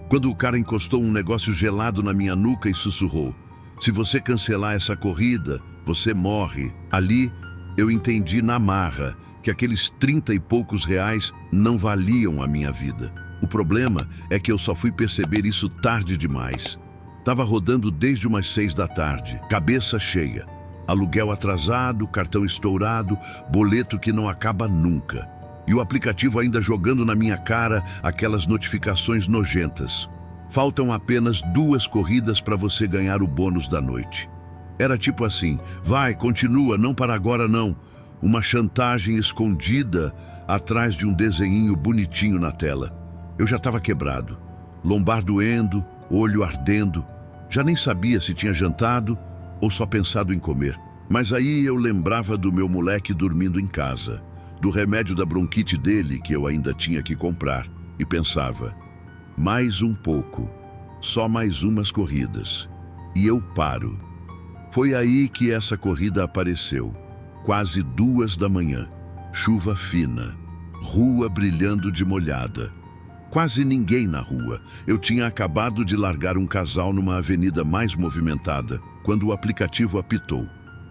Quando o cara encostou um negócio gelado na minha nuca e sussurrou: "Se você cancelar essa corrida, você morre." Ali, eu entendi na marra que aqueles 30 e poucos reais não valiam a minha vida. O problema é que eu só fui perceber isso tarde demais. Tava rodando desde umas 6 da tarde, cabeça cheia. Aluguel atrasado, cartão estourado, boleto que não acaba nunca. E o aplicativo ainda jogando na minha cara aquelas notificações nojentas. Faltam apenas 2 corridas para você ganhar o bônus da noite. Era tipo assim: vai, continua, não para agora não. Uma chantagem escondida atrás de um desenhinho bonitinho na tela. Eu já estava quebrado, lombar doendo, olho ardendo. Já nem sabia se tinha jantado ou só pensado em comer. Mas aí eu lembrava do meu moleque dormindo em casa, do remédio da bronquite dele que eu ainda tinha que comprar, e pensava: mais um pouco, só mais umas corridas, e eu paro. Foi aí que essa corrida apareceu, quase 2 da manhã, chuva fina, rua brilhando de molhada. Quase ninguém na rua. Eu tinha acabado de largar um casal numa avenida mais movimentada, quando o aplicativo apitou: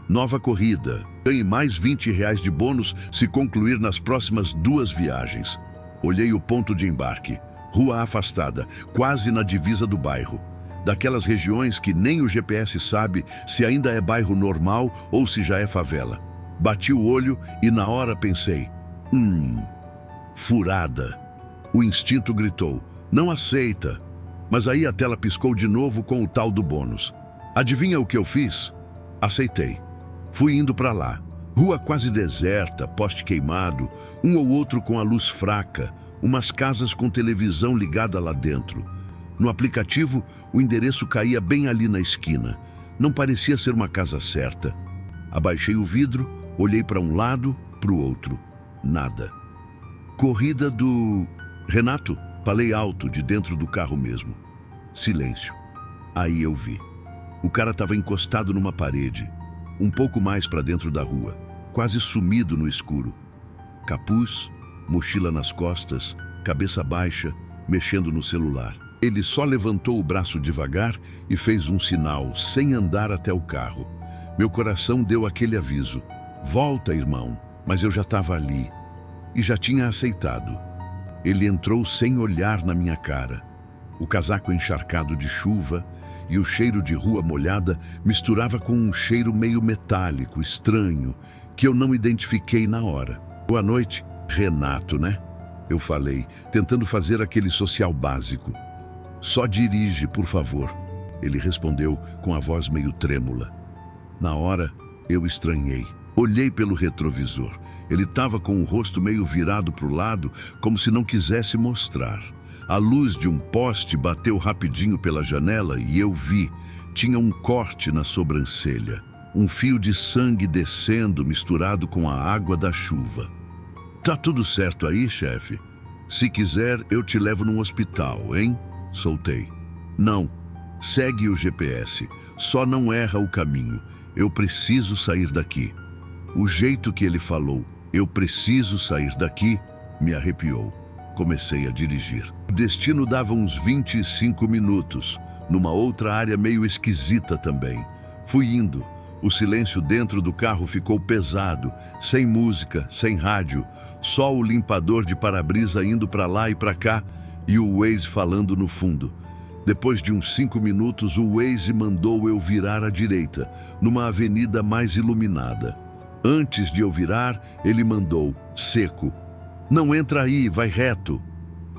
nova corrida, ganhe mais 20 reais de bônus se concluir nas próximas 2 viagens. Olhei o ponto de embarque, rua afastada, quase na divisa do bairro. Daquelas regiões que nem o GPS sabe se ainda é bairro normal ou se já é favela. Bati o olho e na hora pensei: furada. O instinto gritou: não aceita. Mas aí a tela piscou de novo com o tal do bônus. Adivinha o que eu fiz? Aceitei. Fui indo para lá. Rua quase deserta, poste queimado, um ou outro com a luz fraca, umas casas com televisão ligada lá dentro. No aplicativo, o endereço caía bem ali na esquina. Não parecia ser uma casa certa. Abaixei o vidro, olhei para um lado, para o outro. Nada. Corrida do Renato, falei alto de dentro do carro mesmo. Silêncio. Aí eu vi. O cara estava encostado numa parede, um pouco mais para dentro da rua, quase sumido no escuro. Capuz, mochila nas costas, cabeça baixa, mexendo no celular. Ele só levantou o braço devagar e fez um sinal, sem andar até o carro. Meu coração deu aquele aviso: volta, irmão. Mas eu já estava ali e já tinha aceitado. Ele entrou sem olhar na minha cara. O casaco encharcado de chuva e o cheiro de rua molhada misturava com um cheiro meio metálico, estranho, que eu não identifiquei na hora. Boa noite, Renato, né? Eu falei, tentando fazer aquele social básico. Só dirige, por favor. Ele respondeu com a voz meio trêmula. Na hora, eu estranhei. Olhei pelo retrovisor. Ele estava com o rosto meio virado para o lado, como se não quisesse mostrar. A luz de um poste bateu rapidinho pela janela e eu vi. Tinha um corte na sobrancelha. Um fio de sangue descendo misturado com a água da chuva. Tá tudo certo aí, chefe? Se quiser, eu te levo num hospital, hein? Soltei. Não. Segue o GPS. Só não erra o caminho. Eu preciso sair daqui. O jeito que ele falou, eu preciso sair daqui, me arrepiou. Comecei a dirigir. O destino dava uns 25 minutos, numa outra área meio esquisita também. Fui indo. O silêncio dentro do carro ficou pesado, sem música, sem rádio, só o limpador de para-brisa indo para lá e para cá e o Waze falando no fundo. Depois de uns 5 minutos, o Waze mandou eu virar à direita, numa avenida mais iluminada. Antes de eu virar, ele mandou: seco. Não entra aí, vai reto.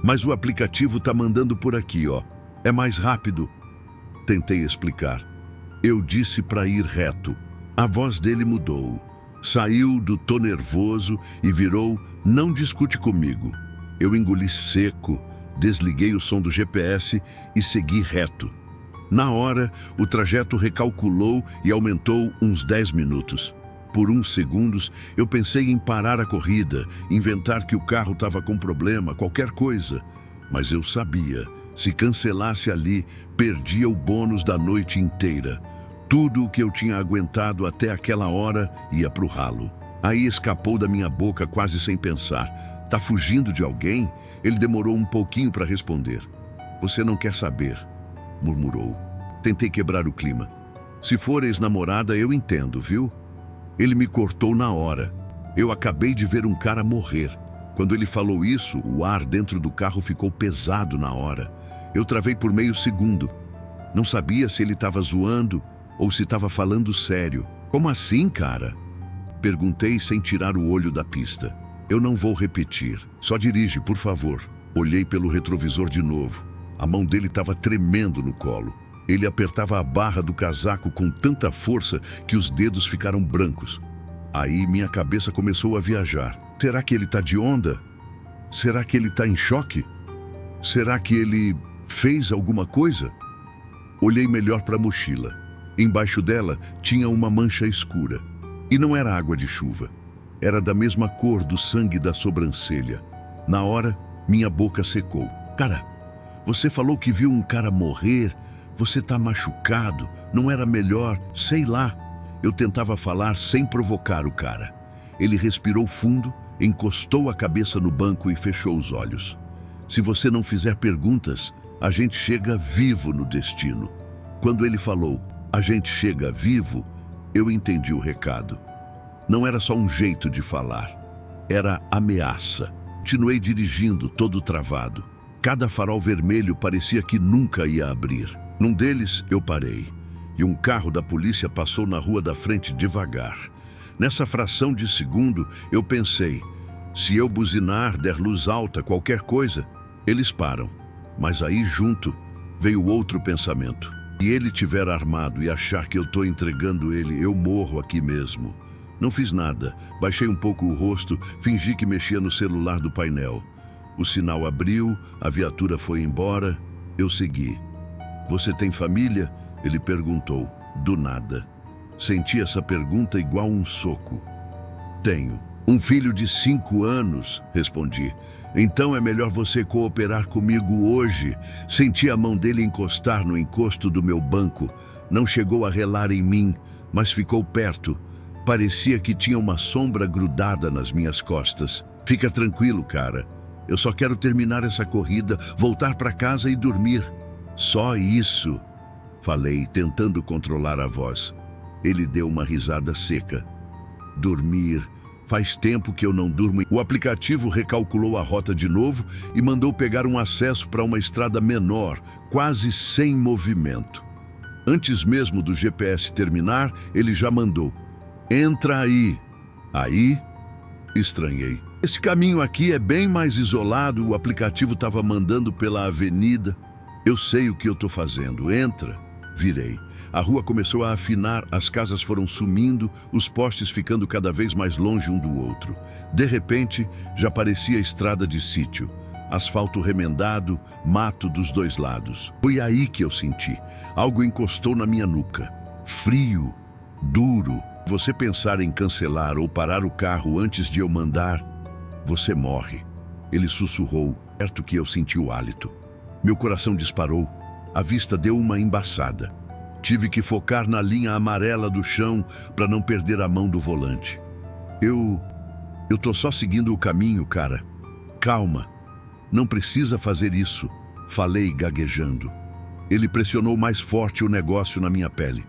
Mas o aplicativo tá mandando por aqui, ó. É mais rápido. Tentei explicar. Eu disse para ir reto. A voz dele mudou. Saiu do tô nervoso e virou: não discute comigo. Eu engoli seco, desliguei o som do GPS e segui reto. Na hora, o trajeto recalculou e aumentou uns 10 minutos. Por uns segundos, eu pensei em parar a corrida, inventar que o carro estava com problema, qualquer coisa. Mas eu sabia, se cancelasse ali, perdia o bônus da noite inteira. Tudo o que eu tinha aguentado até aquela hora ia pro ralo. Aí escapou da minha boca quase sem pensar. Tá fugindo de alguém? Ele demorou um pouquinho para responder. Você não quer saber, murmurou. Tentei quebrar o clima. Se for ex-namorada, eu entendo, viu? Ele me cortou na hora. Eu acabei de ver um cara morrer. Quando ele falou isso, o ar dentro do carro ficou pesado na hora. Eu travei por meio segundo. Não sabia se ele estava zoando ou se estava falando sério. Como assim, cara? Perguntei sem tirar o olho da pista. Eu não vou repetir. Só dirige, por favor. Olhei pelo retrovisor de novo. A mão dele estava tremendo no colo. Ele apertava a barra do casaco com tanta força que os dedos ficaram brancos. Aí minha cabeça começou a viajar. Será que ele está de onda? Será que ele está em choque? Será que ele fez alguma coisa? Olhei melhor para a mochila. Embaixo dela tinha uma mancha escura. E não era água de chuva. Era da mesma cor do sangue da sobrancelha. Na hora, minha boca secou. Cara, você falou que viu um cara morrer. Você tá machucado. Não era melhor? Sei lá. Eu tentava falar sem provocar o cara. Ele respirou fundo, encostou a cabeça no banco e fechou os olhos. Se você não fizer perguntas, a gente chega vivo no destino. Quando ele falou, a gente chega vivo, eu entendi o recado. Não era só um jeito de falar. Era ameaça. Continuei dirigindo, todo travado. Cada farol vermelho parecia que nunca ia abrir. Num deles, eu parei. E um carro da polícia passou na rua da frente devagar. Nessa fração de segundo, eu pensei, se eu buzinar, der luz alta, qualquer coisa, eles param. Mas aí, junto, veio outro pensamento. Se ele tiver armado e achar que eu estou entregando ele, eu morro aqui mesmo. Não fiz nada. Baixei um pouco o rosto, fingi que mexia no celular do painel. O sinal abriu, a viatura foi embora, eu segui. Você tem família? Ele perguntou, do nada. Senti essa pergunta igual um soco. Tenho. Um filho de 5 anos, respondi. Então é melhor você cooperar comigo hoje. Senti a mão dele encostar no encosto do meu banco. Não chegou a relar em mim, mas ficou perto. Parecia que tinha uma sombra grudada nas minhas costas. Fica tranquilo, cara. Eu só quero terminar essa corrida, voltar para casa e dormir. Só isso, falei, tentando controlar a voz. Ele deu uma risada seca. Dormir. Faz tempo que eu não durmo. O aplicativo recalculou a rota de novo e mandou pegar um acesso para uma estrada menor, quase sem movimento. Antes mesmo do GPS terminar, ele já mandou. Entra aí. Aí, estranhei. Esse caminho aqui é bem mais isolado, o aplicativo estava mandando pela avenida. Eu sei o que eu estou fazendo. Entra. Virei. A rua começou a afinar, as casas foram sumindo, os postes ficando cada vez mais longe um do outro. De repente, já parecia estrada de sítio. Asfalto remendado, mato dos dois lados. Foi aí que eu senti. Algo encostou na minha nuca. Frio, duro. Você pensar em cancelar ou parar o carro antes de eu mandar, você morre. Ele sussurrou, perto que eu senti o hálito. Meu coração disparou. A vista deu uma embaçada. Tive que focar na linha amarela do chão para não perder a mão do volante. Eu tô só seguindo o caminho, cara. Calma. Não precisa fazer isso. Falei gaguejando. Ele pressionou mais forte o negócio na minha pele.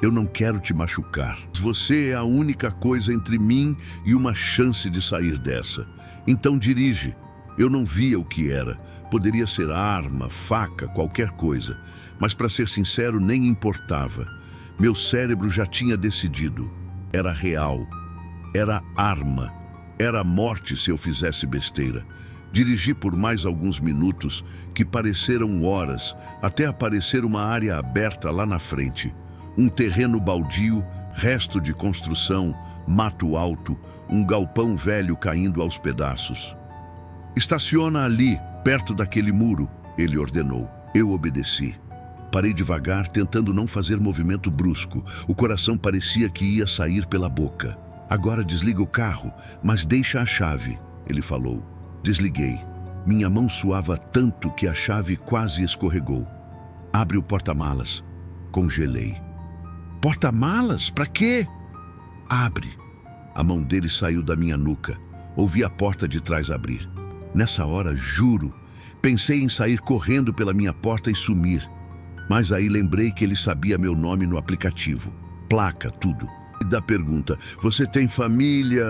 Eu não quero te machucar. Você é a única coisa entre mim e uma chance de sair dessa. Então dirige. Eu não via o que era. Poderia ser arma, faca, qualquer coisa. Mas, para ser sincero, nem importava. Meu cérebro já tinha decidido. Era real. Era arma. Era morte se eu fizesse besteira. Dirigi por mais alguns minutos, que pareceram horas, até aparecer uma área aberta lá na frente. Um terreno baldio, resto de construção, mato alto, um galpão velho caindo aos pedaços. Estaciona ali, perto daquele muro, ele ordenou. Eu obedeci. Parei devagar, tentando não fazer movimento brusco. O coração parecia que ia sair pela boca. Agora desliga o carro, mas deixa a chave, ele falou. Desliguei. Minha mão suava tanto que a chave quase escorregou. Abre o porta-malas. Congelei. Porta-malas? Pra quê? Abre. A mão dele saiu da minha nuca. Ouvi a porta de trás abrir. Nessa hora, juro, Pensei em sair correndo pela minha porta e sumir, mas aí lembrei que ele sabia meu nome no aplicativo, placa, tudo. E da pergunta, você tem família?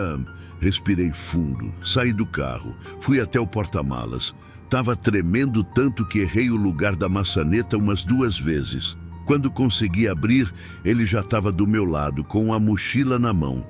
Respirei fundo, saí do carro, fui até o porta-malas. Tava tremendo tanto que errei o lugar da maçaneta umas 2 vezes. Quando consegui abrir, ele já estava do meu lado, com a mochila na mão.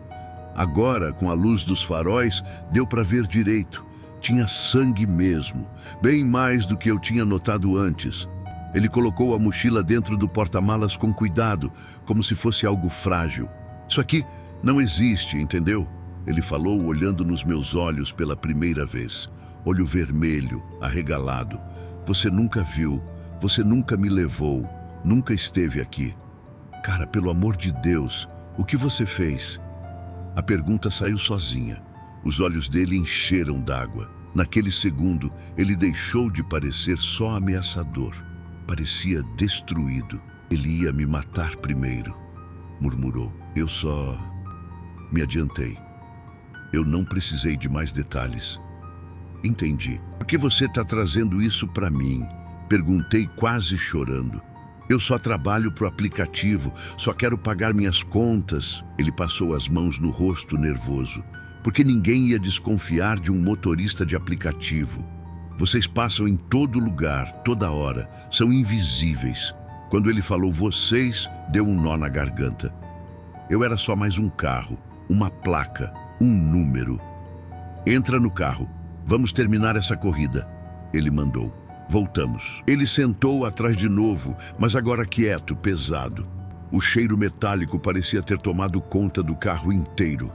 Agora, com a luz dos faróis, deu para ver direito. Tinha sangue mesmo, bem mais do que eu tinha notado antes. Ele colocou a mochila dentro do porta-malas com cuidado, como se fosse algo frágil. Isso aqui não existe, entendeu? Ele falou, olhando nos meus olhos pela primeira vez. Olho vermelho, arregalado. Você nunca viu, você nunca me levou, nunca esteve aqui. Cara, pelo amor de Deus, o que você fez? A pergunta saiu sozinha. Os olhos dele encheram d'água. Naquele segundo, ele deixou de parecer só ameaçador. Parecia destruído. Ele ia me matar primeiro, murmurou. Eu só me adiantei. Eu não precisei de mais detalhes. Entendi. Por que você está trazendo isso para mim? Perguntei quase chorando. Eu só trabalho pro aplicativo, só quero pagar minhas contas. Ele passou as mãos no rosto nervoso. Porque ninguém ia desconfiar de um motorista de aplicativo. Vocês passam em todo lugar, toda hora, são invisíveis. Quando ele falou vocês, deu um nó na garganta. Eu era só mais um carro, uma placa, um número. Entra no carro, vamos terminar essa corrida, ele mandou. Voltamos. Ele sentou atrás de novo, mas agora quieto, pesado. O cheiro metálico parecia ter tomado conta do carro inteiro.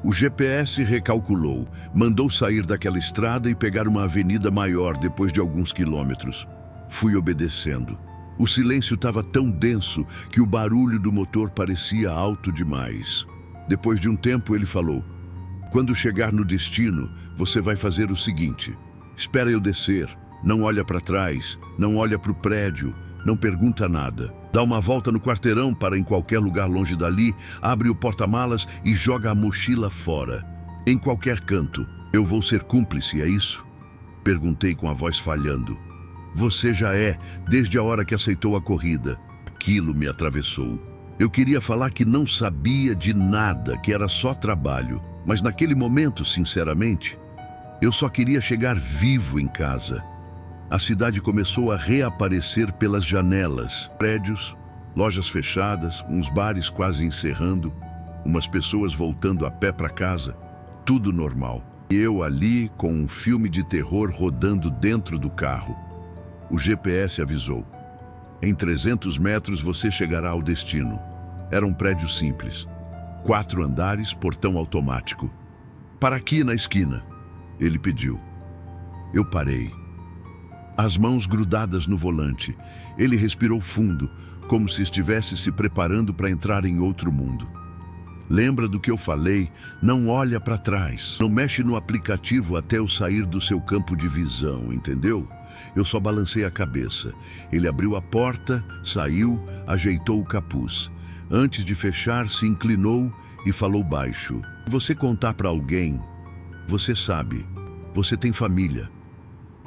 O GPS recalculou, mandou sair daquela estrada e pegar uma avenida maior depois de alguns quilômetros. Fui obedecendo. O silêncio estava tão denso que o barulho do motor parecia alto demais. Depois de um tempo ele falou, quando chegar no destino, você vai fazer o seguinte, espera eu descer, não olha para trás, não olha para o prédio, não pergunta nada. Dá uma volta no quarteirão para em qualquer lugar longe dali, abre o porta-malas e joga a mochila fora. Em qualquer canto. Eu vou ser cúmplice, é isso? Perguntei com a voz falhando. Você já é, desde a hora que aceitou a corrida. Aquilo me atravessou. Eu queria falar que não sabia de nada, que era só trabalho. Mas naquele momento, sinceramente, eu só queria chegar vivo em casa. A cidade começou a reaparecer pelas janelas. Prédios, lojas fechadas, uns bares quase encerrando, umas pessoas voltando a pé para casa. Tudo normal. E eu ali com um filme de terror rodando dentro do carro. O GPS avisou. Em 300 metros você chegará ao destino. Era um prédio simples. 4 andares, portão automático. Para aqui na esquina, ele pediu. Eu parei. As mãos grudadas no volante. Ele respirou fundo, como se estivesse se preparando para entrar em outro mundo. Lembra do que eu falei? Não olha para trás. Não mexe no aplicativo até eu sair do seu campo de visão, entendeu? Eu só balancei a cabeça. Ele abriu a porta, saiu, ajeitou o capuz. Antes de fechar, se inclinou e falou baixo. Se você contar para alguém, você sabe, você tem família.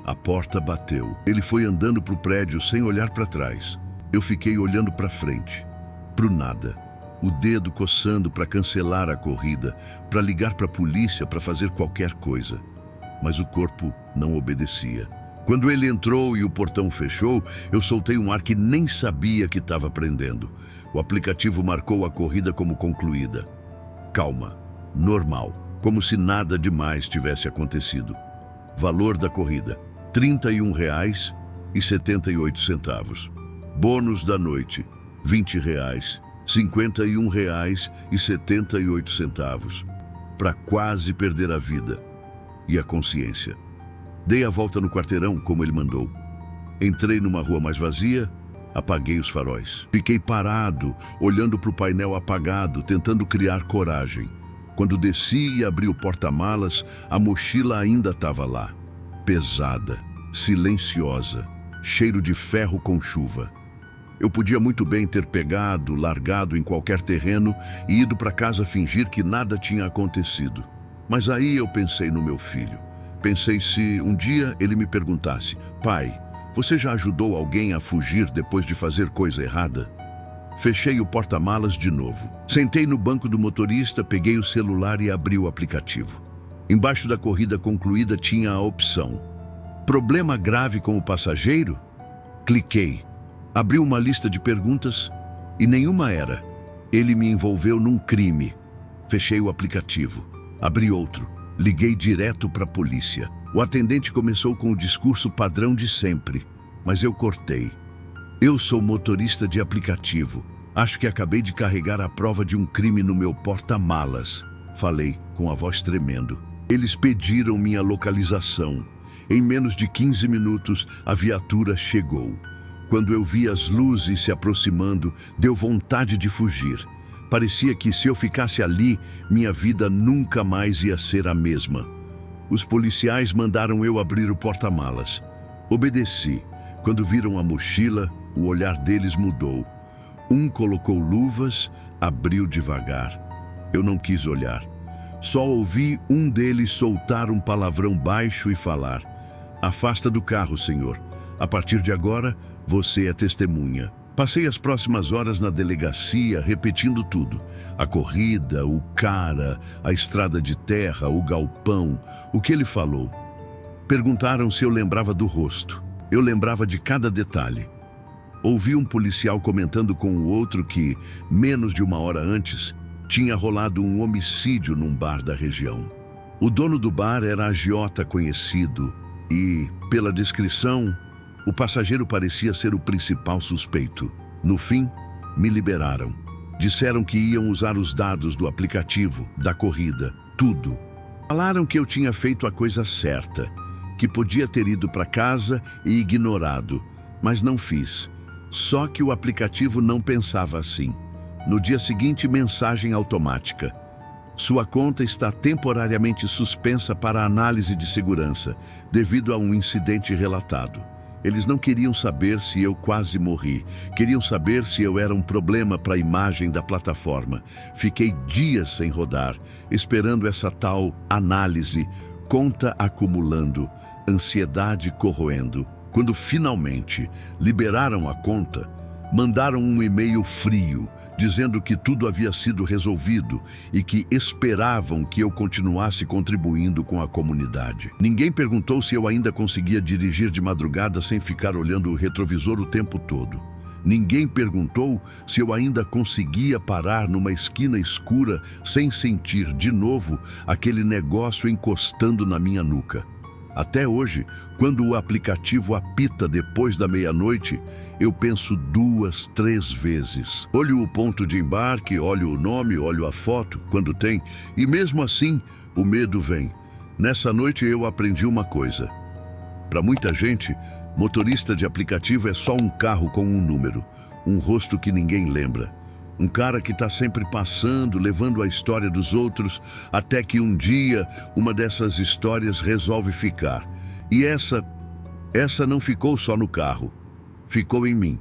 A porta bateu. Ele foi andando para o prédio sem olhar para trás. Eu fiquei olhando para frente, pro nada. O dedo coçando para cancelar a corrida, para ligar para a polícia, para fazer qualquer coisa. Mas o corpo não obedecia. Quando ele entrou e o portão fechou, eu soltei um ar que nem sabia que estava prendendo. O aplicativo marcou a corrida como concluída. Calma, normal, como se nada demais tivesse acontecido. Valor da corrida, R$ 31,78. Bônus da noite, R$ 20. R$ 51,78. Para quase perder a vida e a consciência. Dei a volta no quarteirão, como ele mandou. Entrei numa rua mais vazia, apaguei os faróis. Fiquei parado, olhando para o painel apagado, tentando criar coragem. Quando desci e abri o porta-malas, a mochila ainda estava lá. Pesada, silenciosa, cheiro de ferro com chuva. Eu podia muito bem ter pegado, largado em qualquer terreno e ido para casa fingir que nada tinha acontecido. Mas aí eu pensei no meu filho. Pensei se um dia ele me perguntasse: pai, você já ajudou alguém a fugir depois de fazer coisa errada? Fechei o porta-malas de novo. Sentei no banco do motorista, peguei o celular e abri o aplicativo. Embaixo da corrida concluída tinha a opção: problema grave com o passageiro? Cliquei. Abri uma lista de perguntas e nenhuma era: ele me envolveu num crime. Fechei o aplicativo. Abri outro. Liguei direto para a polícia. O atendente começou com o discurso padrão de sempre, mas eu cortei. Eu sou motorista de aplicativo. Acho que acabei de carregar a prova de um crime no meu porta-malas. Falei com a voz tremendo. Eles pediram minha localização. Em menos de 15 minutos, a viatura chegou. Quando eu vi as luzes se aproximando, deu vontade de fugir. Parecia que se eu ficasse ali, minha vida nunca mais ia ser a mesma. Os policiais mandaram eu abrir o porta-malas. Obedeci. Quando viram a mochila, o olhar deles mudou. Um colocou luvas, abriu devagar. Eu não quis olhar. Só ouvi um deles soltar um palavrão baixo e falar: afasta do carro, senhor. A partir de agora, você é testemunha. Passei as próximas horas na delegacia repetindo tudo. A corrida, o cara, a estrada de terra, o galpão, o que ele falou. Perguntaram se eu lembrava do rosto. Eu lembrava de cada detalhe. Ouvi um policial comentando com o outro que, menos de uma hora antes, tinha rolado um homicídio num bar da região. O dono do bar era agiota conhecido e, pela descrição, o passageiro parecia ser o principal suspeito. No fim, me liberaram. Disseram que iam usar os dados do aplicativo, da corrida, tudo. Falaram que eu tinha feito a coisa certa, que podia ter ido para casa e ignorado, mas não fiz. Só que o aplicativo não pensava assim. No dia seguinte, mensagem automática: sua conta está temporariamente suspensa para análise de segurança, devido a um incidente relatado. Eles não queriam saber se eu quase morri. Queriam saber se eu era um problema para a imagem da plataforma. Fiquei dias sem rodar, esperando essa tal análise, conta acumulando, ansiedade corroendo. Quando finalmente liberaram a conta, mandaram um e-mail frio, dizendo que tudo havia sido resolvido e que esperavam que eu continuasse contribuindo com a comunidade. Ninguém perguntou se eu ainda conseguia dirigir de madrugada sem ficar olhando o retrovisor o tempo todo. Ninguém perguntou se eu ainda conseguia parar numa esquina escura sem sentir de novo aquele negócio encostando na minha nuca. Até hoje, quando o aplicativo apita depois da meia-noite, eu penso 2, 3 vezes. Olho o ponto de embarque, olho o nome, olho a foto, quando tem, e mesmo assim, o medo vem. Nessa noite eu aprendi uma coisa. Para muita gente, motorista de aplicativo é só um carro com um número, um rosto que ninguém lembra. Um cara que está sempre passando, levando a história dos outros, até que um dia uma dessas histórias resolve ficar. E essa não ficou só no carro, ficou em mim.